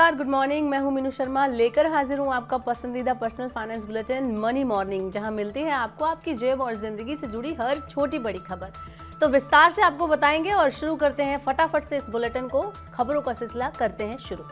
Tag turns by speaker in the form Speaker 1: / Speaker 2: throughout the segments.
Speaker 1: नमस्कार, good morning. मैं हूं मीनू शर्मा, लेकर हाजिर हूं आपका पसंदीदा personal finance bulletin money morning, जहां मिलती है आपको आपकी जेब और जिंदगी से जुड़ी हर छोटी बड़ी खबर। तो विस्तार से आपको बताएंगे और शुरू करते हैं फटाफट से इस बुलेटिन को। खबरों का सिलसिला करते हैं शुरू।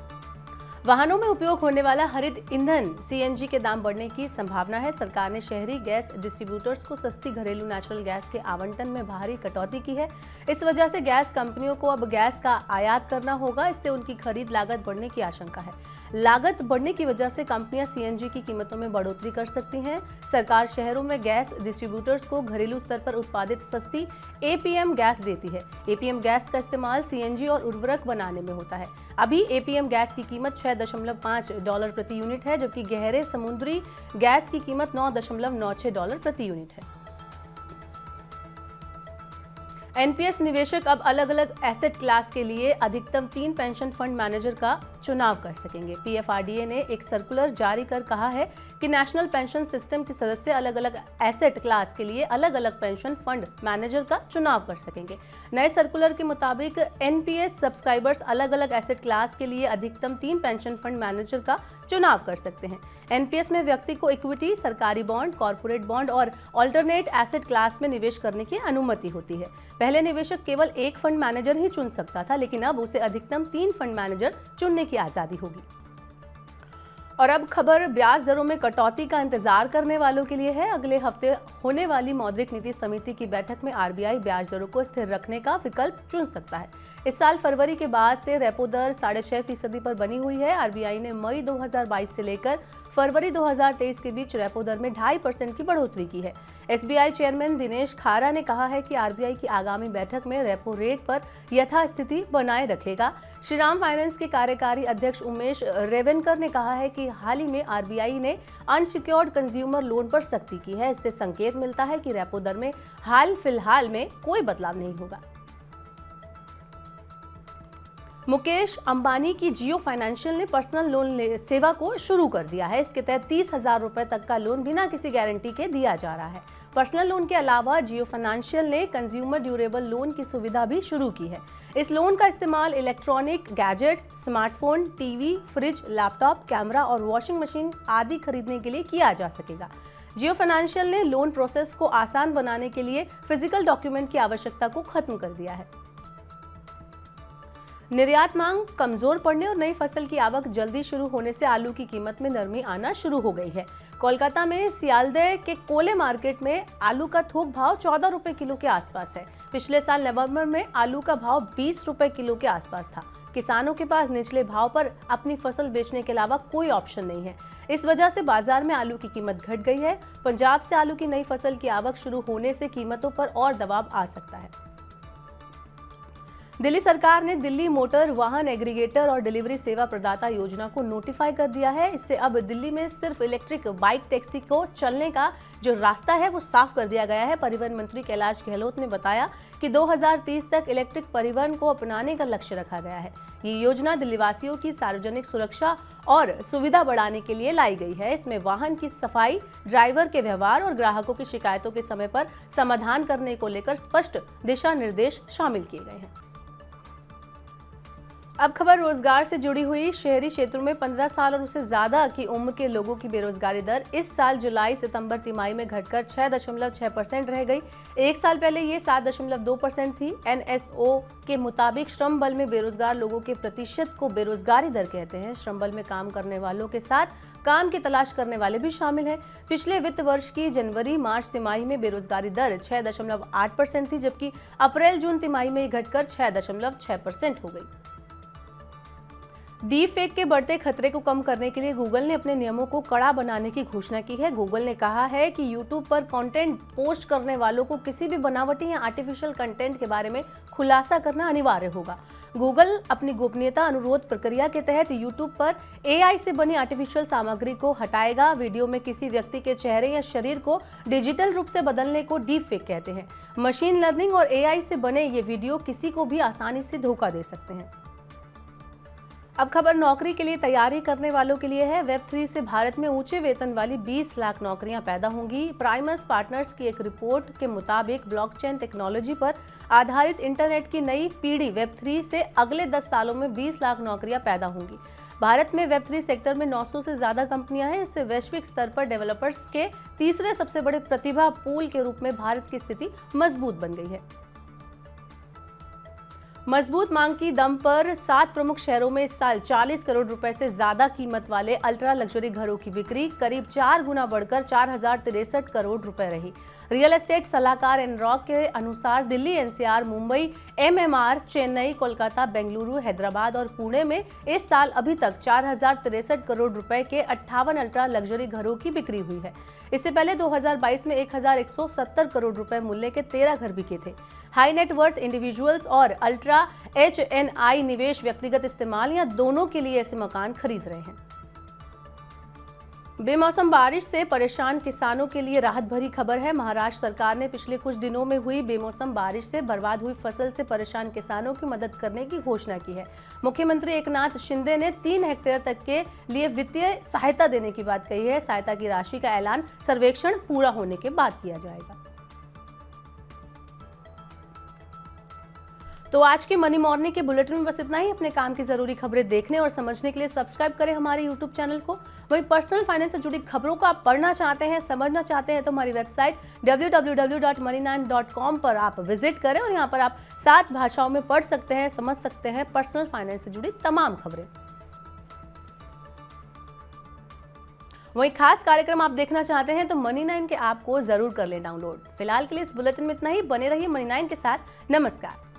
Speaker 1: वाहनों में उपयोग होने वाला हरित ईंधन सीएनजी के दाम बढ़ने की संभावना है। सरकार ने शहरी गैस डिस्ट्रीब्यूटर्स को सस्ती घरेलू नेचुरल गैस के आवंटन में भारी कटौती की है। इस वजह से गैस कंपनियों को अब गैस का आयात करना होगा। इससे उनकी खरीद लागत बढ़ने की आशंका है। लागत बढ़ने की वजह से कंपनियां सीएनजी की कीमतों में बढ़ोतरी कर सकती हैं। सरकार शहरों में गैस डिस्ट्रीब्यूटर्स को घरेलू स्तर पर उत्पादित सस्ती एपीएम गैस देती है। एपीएम गैस का इस्तेमाल सीएनजी और उर्वरक बनाने में होता है। अभी एपीएम गैस की कीमत $6.5 प्रति यूनिट है, जबकि गहरे समुद्री गैस की कीमत $9.96 प्रति यूनिट है। एनपीएस निवेशक अब अलग अलग एसेट क्लास के लिए अधिकतम 3 पेंशन फंड मैनेजर का चुनाव कर सकेंगे। पीएफआरडीए ने एक सर्कुलर जारी कर कहा है कि नेशनल पेंशन सिस्टम के सदस्य अलग अलग एसेट क्लास के लिए अलग अलग पेंशन फंड मैनेजर का चुनाव कर सकेंगे। नए सर्कुलर के मुताबिक एनपीएस सब्सक्राइबर्स अलग अलग एसेट क्लास के लिए अधिकतम 3 पेंशन फंड मैनेजर का चुनाव कर सकते हैं। एनपीएस में व्यक्ति को इक्विटी, सरकारी बॉन्ड, कॉर्पोरेट बॉन्ड और ऑल्टरनेट एसेट क्लास में निवेश करने की अनुमति होती है। पहले निवेशक केवल एक फंड मैनेजर ही चुन सकता था, लेकिन अब उसे अधिकतम 3 फंड मैनेजर चुनने की आजादी होगी। और अब खबर ब्याज दरों में कटौती का इंतजार करने वालों के लिए है। अगले हफ्ते होने वाली मौद्रिक नीति समिति की बैठक में आरबीआई ब्याज दरों को स्थिर रखने का विकल्प चुन सकता है। इस साल फरवरी के बाद से रेपो दर 6.5% पर बनी हुई है। आरबीआई ने मई 2022 से लेकर फरवरी 2023 के बीच रेपो दर में 2.5% की बढ़ोतरी की है। एसबीआई चेयरमैन दिनेश खारा ने कहा है कि आरबीआई की आगामी बैठक में रेपो रेट पर यथास्थिति बनाए रखेगा। श्रीराम फाइनेंस के कार्यकारी अध्यक्ष उमेश रेवनकर ने कहा है कि हाल ही में आरबीआई ने अनसिक्योर्ड कंज्यूमर लोन पर सख्ती की है। इससे संकेत मिलता है कि रेपो दर में हाल फिलहाल में कोई बदलाव नहीं होगा। मुकेश अंबानी की जियो फाइनेंशियल ने पर्सनल लोन सेवा को शुरू कर दिया है। इसके तहत 30,000 रुपए तक का लोन बिना किसी गारंटी के दिया जा रहा है। पर्सनल लोन के अलावा जियो फाइनेंशियल ने कंज्यूमर ड्यूरेबल लोन की सुविधा भी शुरू की है। इस लोन का इस्तेमाल electronic gadgets, smartphone, TV, fridge, laptop, camera और वॉशिंग मशीन आदि खरीदने के लिए किया जा सकेगा। जियो फाइनेंशियल ने लोन प्रोसेस को आसान बनाने के लिए फिजिकल डॉक्यूमेंट की आवश्यकता को खत्म कर दिया है। निर्यात मांग कमजोर पड़ने और नई फसल की आवक जल्दी शुरू होने से आलू की कीमत में नरमी आना शुरू हो गई है। कोलकाता में सियालदह के कोले मार्केट में आलू का थोक भाव 14 रुपए किलो के आसपास है। पिछले साल नवंबर में आलू का भाव 20 रुपए किलो के आसपास था। किसानों के पास निचले भाव पर अपनी फसल बेचने के अलावा कोई ऑप्शन नहीं है। इस वजह से बाजार में आलू की कीमत घट गई है। पंजाब से आलू की नई फसल की आवक शुरू होने से कीमतों पर और दबाव आ सकता है। दिल्ली सरकार ने दिल्ली मोटर वाहन एग्रीगेटर और डिलीवरी सेवा प्रदाता योजना को नोटिफाई कर दिया है। इससे अब दिल्ली में सिर्फ इलेक्ट्रिक बाइक टैक्सी को चलने का जो रास्ता है वो साफ कर दिया गया है। परिवहन मंत्री कैलाश गहलोत ने बताया कि 2030 तक इलेक्ट्रिक परिवहन को अपनाने का लक्ष्य रखा गया है। ये योजना दिल्लीवासियों की सार्वजनिक सुरक्षा और सुविधा बढ़ाने के लिए लाई गई है। इसमें वाहन की सफाई, ड्राइवर के व्यवहार और ग्राहकों की शिकायतों के समय पर समाधान करने को लेकर स्पष्ट दिशा निर्देश शामिल किए गए हैं। अब खबर रोजगार से जुड़ी हुई। शहरी क्षेत्रों में 15 साल और उससे ज्यादा की उम्र के लोगों की बेरोजगारी दर इस साल जुलाई सितंबर तिमाही में घटकर 6.6% रह गई। एक साल पहले ये 7.2% थी। एनएसओ के मुताबिक श्रम बल में बेरोजगार लोगों के प्रतिशत को बेरोजगारी दर कहते हैं। श्रम बल में काम करने वालों के साथ काम की तलाश करने वाले भी शामिल हैं। पिछले वित्त वर्ष की जनवरी मार्च तिमाही में बेरोजगारी दर 6.8% थी, जबकि अप्रैल जून तिमाही में घटकर 6.6% हो गई। डीप फेक के बढ़ते खतरे को कम करने के लिए गूगल ने अपने नियमों को कड़ा बनाने की घोषणा की है। गूगल ने कहा है कि यूट्यूब पर कंटेंट पोस्ट करने वालों को किसी भी बनावटी या आर्टिफिशियल कंटेंट के बारे में खुलासा करना अनिवार्य होगा। गूगल अपनी गोपनीयता अनुरोध प्रक्रिया के तहत यूट्यूब पर एआई से बनी आर्टिफिशियल सामग्री को हटाएगा। वीडियो में किसी व्यक्ति के चेहरे या शरीर को डिजिटल रूप से बदलने को डीप फेक कहते हैं। मशीन लर्निंग और एआई से बने ये वीडियो किसी को भी आसानी से धोखा दे सकते हैं। अब खबर नौकरी के लिए तैयारी करने वालों के लिए है। वेब3 से भारत में ऊंचे वेतन वाली 20 लाख नौकरियां पैदा होंगी। प्राइमस पार्टनर्स की एक रिपोर्ट के मुताबिक ब्लॉकचेन टेक्नोलॉजी पर आधारित इंटरनेट की नई पीढ़ी वेब3 से अगले 10 सालों में 20 लाख नौकरियां पैदा होंगी। भारत में वेब3 सेक्टर में 900 से ज्यादा कंपनियां हैं। इससे वैश्विक स्तर पर डेवलपर्स के तीसरे सबसे बड़े प्रतिभा पूल के रूप में भारत की स्थिति मजबूत बन गई है। मजबूत मांग की दम पर 7 प्रमुख शहरों में इस साल 40 करोड़ रुपए से ज्यादा कीमत वाले अल्ट्रा लग्जरी घरों की बिक्री करीब 4 गुना बढ़कर 4063 करोड़ रुपए रही। रियल एस्टेट सलाहकार एनरॉक के अनुसार दिल्ली, एनसीआर, मुंबई, एमएमआर, चेन्नई, कोलकाता, बेंगलुरु, हैदराबाद और पुणे में इस साल अभी तक 4063 करोड़ रुपए के 58 अल्ट्रा लग्जरी घरों की बिक्री हुई है। इससे पहले 2022 में 1170 करोड़ रुपए मूल्य के 13 घर बिके थे। हाई नेट वर्थ इंडिविजुअल्स और अल्ट्रा HNI निवेश व्यक्तिगत इस्तेमाल या दोनों के लिए ऐसे मकान खरीद रहे हैं। बेमौसम बारिश से परेशान किसानों के लिए राहत भरी खबर है। महाराष्ट्र सरकार ने पिछले कुछ दिनों में हुई बेमौसम बारिश से बर्बाद हुई फसल से परेशान किसानों की मदद करने की घोषणा की है। मुख्यमंत्री एकनाथ शिंदे ने 3 हेक्टेयर तक के लिए वित्तीय सहायता देने की बात कही है। सहायता की राशि का ऐलान सर्वेक्षण पूरा होने के बाद किया जाएगा। तो आज के मनी मॉर्निंग के बुलेटिन में बस इतना ही। अपने काम की जरूरी खबरें देखने और समझने के लिए सब्सक्राइब करें हमारे यूट्यूब चैनल को। वहीं पर्सनल फाइनेंस से जुड़ी खबरों को आप पढ़ना चाहते हैं, समझना चाहते हैं तो हमारी वेबसाइट www.money9.com पर आप विजिट करें और यहाँ पर आप 7 भाषाओं में पढ़ सकते हैं, समझ सकते हैं पर्सनल फाइनेंस से जुड़ी तमाम खबरें। वहीं खास कार्यक्रम आप देखना चाहते हैं तो मनी9 के ऐप को जरूर कर लें डाउनलोड। फिलहाल के लिए इस बुलेटिन में इतना ही। बने रहिए मनी9 के साथ। नमस्कार।